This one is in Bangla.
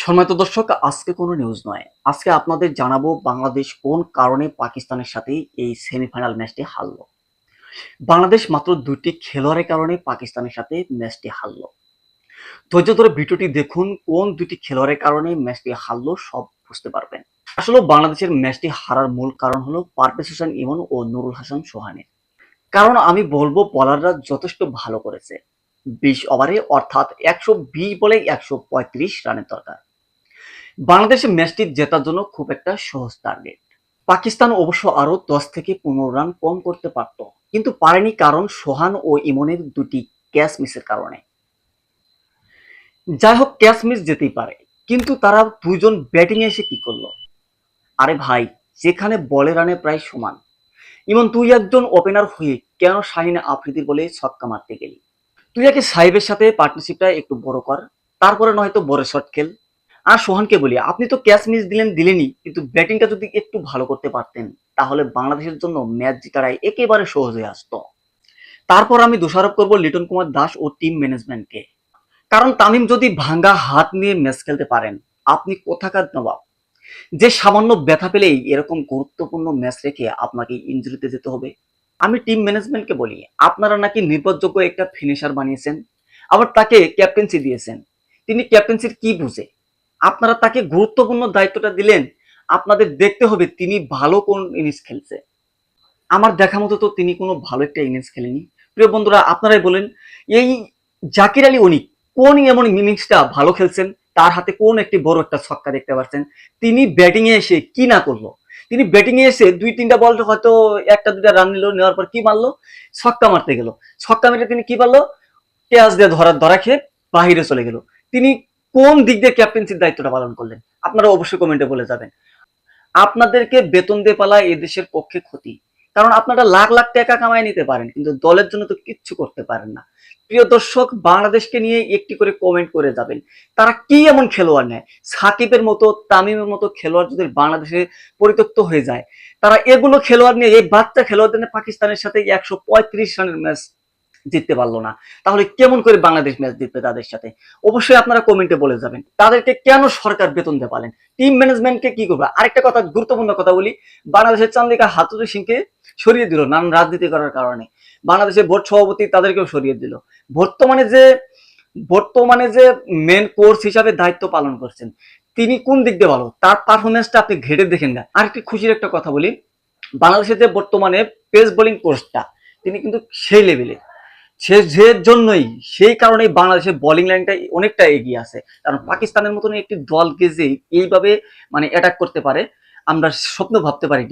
সম্মানিত দর্শক, আজকে কোনো নিউজ নয়। আজকে আপনাদের জানাবো বাংলাদেশ কোন কারণে পাকিস্তানের সাথে এই সেমিফাইনাল ম্যাচটি হারলো। বাংলাদেশ মাত্র ২টি খেলোয়াড়ের কারণে পাকিস্তানের সাথে ম্যাচটি হারলো। ধৈর্য ধরে ভিডিওটি দেখুন, কোন ২টি খেলোয়াড়ের কারণে ম্যাচটি হারলো সব বুঝতে পারবেন। আসলে বাংলাদেশের ম্যাচটি হারার মূল কারণ হলো পারভেজ হোসেন ইমন ও নুরুল হাসান সোহানের। কারণ আমি বলবো বোলাররা যথেষ্ট ভালো করেছে। ২০ ওভারে অর্থাৎ ১২০ বলে ১৩৫ রানের দরকার। বাংলাদেশের ম্যাচটি জেতার জন্য খুব একটা সহজ টার্গেট। পাকিস্তান অবশ্য আরো ১০ থেকে ১৫ রান কম করতে পারত, কিন্তু পারেনি, কারণ সোহান ও ইমনের দুটি ক্যাচ মিসের কারণে। যাই হোক, ক্যাচ মিস যেতেই পারে, কিন্তু তারা দুজন ব্যাটিং এ এসে কি করলো? আরে ভাই, যেখানে বলে রানে প্রায় সমান, ইমন তুই একজন ওপেনার হয়ে কেন শাহিন আফ্রিদির বলে ছক্কা মারতে গেলি? তুই আগে সাহেবের সাথে পার্টনারশিপটা একটু বড় কর, তারপরে নয়তো বড় শট খেল। আর সোহানকে বলি, আপনি তো ক্যাচ মিস দিলেনই, কিন্তু ব্যাটিংটা যদি একটু ভালো করতে পারতেন, তাহলে বাংলাদেশের জন্য ম্যাচ জেতাটাই একেবারে সহজ হয়ে আসতো। তারপর আমি দোষারোপ করব লিটন কুমার দাস ও টিম ম্যানেজমেন্টকে। কারণ তামিম যদি ভাঙ্গা হাত নিয়ে ম্যাচ খেলতে পারেন, আপনি কোথাকার নবাব? যে সামান্য ব্যথা পেলেই এরকম গুরুত্বপূর্ণ ম্যাচ রেখে আপনাকে ইনজুরিতে যেতে হবে। আমি টিম ম্যানেজমেন্টকে বলি, আপনারা নাকি নির্ভরযোগ্য একটা ফিনিশার বানিয়েছেন, আবার তাকে ক্যাপ্টেন্সি দিয়েছেন। তিনি ক্যাপ্টেন্সির কি বুঝে? আপনারা তাকে গুরুত্বপূর্ণ দায়িত্বটা দিলেন, আপনাদের দেখতে হবে তিনি ভালো কোন ইনিংস খেলছে। আমার দেখা মতো তো তিনি কোনো ভালো একটা ইনিংস খেলেনি। প্রিয় বন্ধুরা, আপনারাই বলেন, এই জাকির আলী অনিক কোন এমন ইনিংসটা ভালো খেলছেন? তার হাতে কোন একটি বড় একটা ছক্কা দেখতে পাচ্ছেন? তিনি ব্যাটিং এ এসে কি না করলো? তিনি ব্যাটিং এ এসে ২-৩টা বল হয়তো ১টা-২টা রান নিল, নেওয়ার পর কি মারলো? ছক্কা মারতে গেল। ছক্কা মেরে তিনি কি পারলো? ক্যাচ দিয়ে ধরা খেয়ে বাহিরে চলে গেল। তিনি কোন দিক দিয়ে ক্যাপ্টেন্সির দায়িত্বটা পালন করলেন? আপনারা অবশ্যই কমেন্টে বলে যাবেন। আপনাদেরকে বেতন দিয়ে পালা এদেশের পক্ষে ক্ষতি। কারণ আপনারা লাখ লাখ টাকা কামায় নিতে পারেন, কিন্তু দলের জন্য তো কিচ্ছু করতে পারেন না। প্রিয় দর্শক, বাংলাদেশকে নিয়ে একটি করে কমেন্ট করে যাবেন। তারা কি এমন খেলোয়াড় নেয়? সাকিবের মতো, তামিমের মতো খেলোয়াড় যদি বাংলাদেশে পরিত্যক্ত হয়ে যায়, তারা এগুলো খেলোয়াড় নিয়ে, এই বাচ্চা খেলোয়াড়দের নিয়ে পাকিস্তানের সাথে ১৩৫ রানের ম্যাচ জিততে পারলো না, তাহলে কেমন করে বাংলাদেশ ম্যাচ জিতবে তাদের সাথে? অবশ্যই আপনারা কমেন্টে বলে যাবেন। তাদেরকে কেন সরকার বেতন দিয়ে পালেন? টিম ম্যানেজমেন্টকে কি করবে? আরেকটা কথা, গুরুত্বপূর্ণ কথা বলি, বাংলাদেশের চান্দিকা হাতুরু সিংকে সরিয়ে দিল নানান রাজনীতি করার কারণে। বাংলাদেশের বোর্ড সভাপতি তাদেরকেও সরিয়ে দিল। বর্তমানে যে বর্তমানে যে মেন কোচ হিসাবে দায়িত্ব পালন করছেন, তিনি কোন দিক দিয়ে ভালো? তার পারফরমেন্সটা আপনি ঘেটে দেখেন না। আর একটি খুশির একটা কথা বলি, বাংলাদেশের যে বর্তমানে পেস বোলিং কোচটা, তিনি কিন্তু সেই লেভেলে, সে জন্যই, সেই কারণেই বাংলাদেশের বোলিং লাইনটা অনেকটা এগিয়ে আছে। কারণ পাকিস্তানের মতন একটি দলকে যে এইভাবে মানে অ্যাটাক করতে পারে, আমরা স্বপ্ন ভাবতে পারিনি।